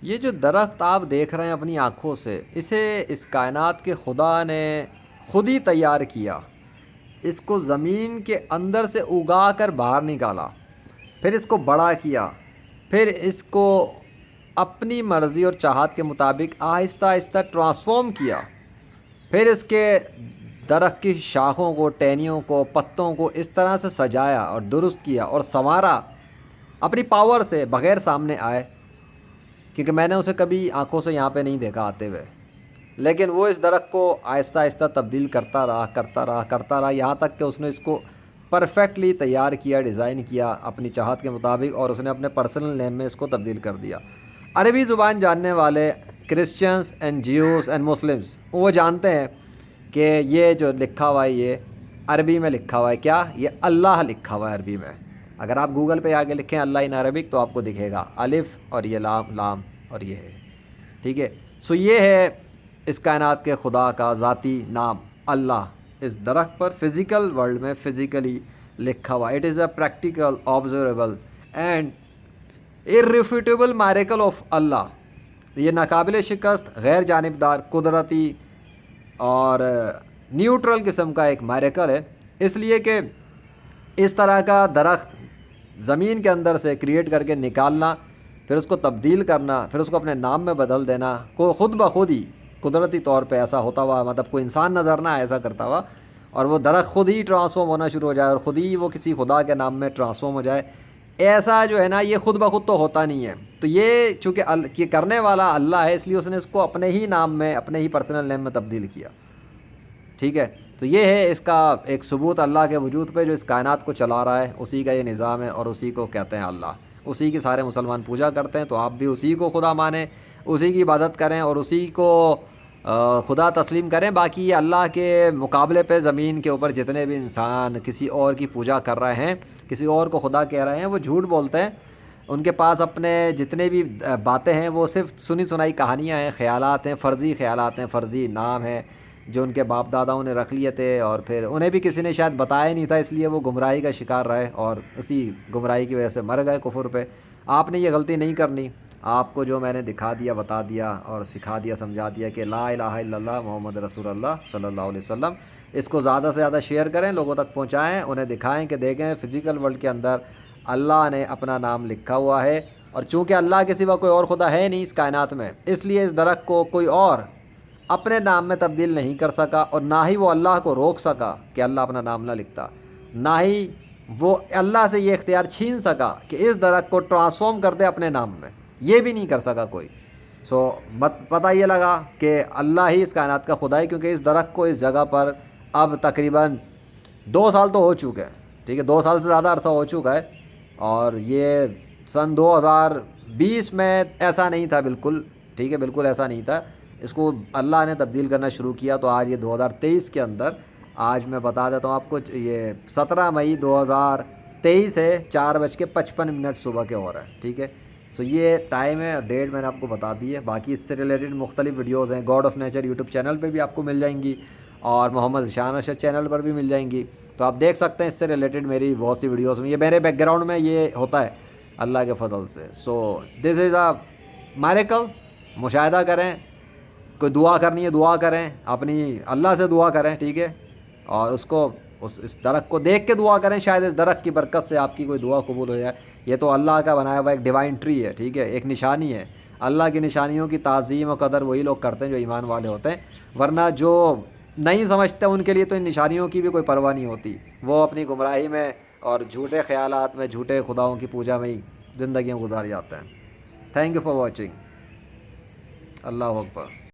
یہ جو درخت آپ دیکھ رہے ہیں اپنی آنکھوں سے، اسے اس کائنات کے خدا نے خود ہی تیار کیا۔ اس کو زمین کے اندر سے اگا کر باہر نکالا، پھر اس کو بڑا کیا، پھر اس کو اپنی مرضی اور چاہت کے مطابق آہستہ آہستہ ٹرانسفارم کیا، پھر اس کے درخت کی شاخوں کو، ٹہنیوں کو، پتوں کو اس طرح سے سجایا اور درست کیا اور سنوارا اپنی پاور سے، بغیر سامنے آئے، کیونکہ میں نے اسے کبھی آنکھوں سے یہاں پہ نہیں دیکھا آتے ہوئے، لیکن وہ اس درخت کو آہستہ آہستہ تبدیل کرتا رہا یہاں تک کہ اس نے اس کو پرفیکٹلی تیار کیا، ڈیزائن کیا اپنی چاہت کے مطابق، اور اس نے اپنے پرسنل نیم میں اس کو تبدیل کر دیا۔ عربی زبان جاننے والے Christians and Jews and Muslims وہ جانتے ہیں کہ یہ جو لکھا ہوا ہے یہ عربی میں لکھا ہوا ہے، کیا؟ یہ اللہ لکھا ہوا ہے عربی میں۔ اگر آپ گوگل پہ آگے لکھیں اللہ ان عربک تو آپ کو دکھے گا الف اور یہ لام اور یہ ہے، ٹھیک ہے۔ سو یہ ہے اس کائنات کے خدا کا ذاتی نام اللہ، اس درخت پر فزیکل ورلڈ میں فزیکلی لکھا ہوا۔ It is a practical observable and irrefutable miracle of اللہ۔ یہ ناقابل شکست، غیر جانبدار، قدرتی اور نیوٹرل قسم کا ایک میریکل ہے، اس لیے کہ اس طرح کا درخت زمین کے اندر سے کریٹ کر کے نکالنا، پھر اس کو تبدیل کرنا، پھر اس کو اپنے نام میں بدل دینا، کو خود بخود ہی قدرتی طور پہ ایسا ہوتا ہوا، مطلب کوئی انسان نظر نہ آئے ایسا کرتا ہوا، اور وہ درخت خود ہی ٹرانسفارم ہونا شروع ہو جائے اور خود ہی وہ کسی خدا کے نام میں ٹرانسفارم ہو جائے، ایسا جو ہے نا یہ خود بخود تو ہوتا نہیں ہے۔ تو یہ چونکہ یہ کرنے والا اللہ ہے، اس لیے اس نے اس کو اپنے ہی نام میں، اپنے ہی پرسنل نیم میں تبدیل کیا، ٹھیک ہے۔ تو یہ ہے اس کا ایک ثبوت اللہ کے وجود پہ، جو اس کائنات کو چلا رہا ہے اسی کا یہ نظام ہے، اور اسی کو کہتے ہیں اللہ، اسی کی سارے مسلمان پوجا کرتے ہیں، تو آپ بھی اسی کو خدا مانیں، اسی کی عبادت کریں اور اسی کو خدا تسلیم کریں۔ باقی یہ اللہ کے مقابلے پہ زمین کے اوپر جتنے بھی انسان کسی اور کی پوجا کر رہے ہیں، کسی اور کو خدا کہہ رہے ہیں، وہ جھوٹ بولتے ہیں۔ ان کے پاس اپنے جتنے بھی باتیں ہیں وہ صرف سنی سنائی کہانیاں ہیں، خیالات ہیں، فرضی خیالات ہیں، فرضی نام ہیں جو ان کے باپ داداؤں نے رکھ لیے تھے، اور پھر انہیں بھی کسی نے شاید بتایا نہیں تھا، اس لیے وہ گمراہی کا شکار رہے اور اسی گمراہی کی وجہ سے مر گئے کفر پہ۔ آپ نے یہ غلطی نہیں کرنی۔ آپ کو جو میں نے دکھا دیا، بتا دیا اور سکھا دیا، سمجھا دیا کہ لا الہ الا اللہ محمد رسول اللہ صلی اللہ علیہ وسلم، اس کو زیادہ سے زیادہ شیئر کریں، لوگوں تک پہنچائیں، انہیں دکھائیں کہ دیکھیں فزیکل ورلڈ کے اندر اللہ نے اپنا نام لکھا ہوا ہے، اور چونکہ اللہ کے سوا کوئی اور خدا ہے نہیں اس کائنات میں، اس لیے اس درخت کو کوئی اور اپنے نام میں تبدیل نہیں کر سکا، اور نہ ہی وہ اللہ کو روک سکا کہ اللہ اپنا نام نہ لکھتا، نہ ہی وہ اللہ سے یہ اختیار چھین سکا کہ اس درخت کو ٹرانسفارم کر دے اپنے نام میں، یہ بھی نہیں کر سکا کوئی۔ سو پتہ یہ لگا کہ اللہ ہی اس کائنات کا خدا ہے، کیونکہ اس درخت کو اس جگہ پر اب تقریباً 2 سال تو ہو چکے ہیں، ٹھیک ہے، 2 سال سے زیادہ عرصہ ہو چکا ہے، اور یہ سن 2020 میں ایسا نہیں تھا بالکل، ٹھیک ہے، بالکل ایسا نہیں تھا، اس کو اللہ نے تبدیل کرنا شروع کیا، تو آج یہ 2023 کے اندر، آج میں بتا دیتا ہوں آپ کو، یہ 17 مئی 2023 ہے، 4:55 صبح کے ہو رہا ہے، ٹھیک ہے۔ سو یہ ٹائم ہے، ڈیٹ میں نے آپ کو بتا دی ہے۔ باقی اس سے ریلیٹڈ مختلف ویڈیوز ہیں، God of nature YouTube channel پہ بھی آپ کو مل جائیں گی، اور محمد ذیشان ارشد چینل پر بھی مل جائیں گی، تو آپ دیکھ سکتے ہیں اس سے ریلیٹڈ میری بہت سی ویڈیوز میں، یہ میرے بیک گراؤنڈ میں یہ ہوتا ہے اللہ کے فضل سے۔ سو دس از اے میریکل، مشاہدہ کریں، کوئی دعا کرنی ہے دعا کریں، اپنی اللہ سے دعا کریں، ٹھیک ہے، اور اس کو اس درخت کو دیکھ کے دعا کریں، شاید اس درخت کی برکت سے آپ کی کوئی دعا قبول ہو جائے۔ یہ تو اللہ کا بنایا ہوا ایک ڈیوائن ٹری ہے، ٹھیک ہے، ایک نشانی ہے۔ اللہ کی نشانیوں کی تعظیم و قدر وہی لوگ کرتے ہیں جو ایمان والے ہوتے ہیں، ورنہ جو نہیں سمجھتے ان کے لیے تو ان نشانیوں کی بھی کوئی پرواہ نہیں ہوتی، وہ اپنی گمراہی میں اور جھوٹے خیالات میں، جھوٹے خداؤں کی پوجا میں ہی زندگیاں گزار جاتے ہیں۔ Thank you for watching. Allah Akbar.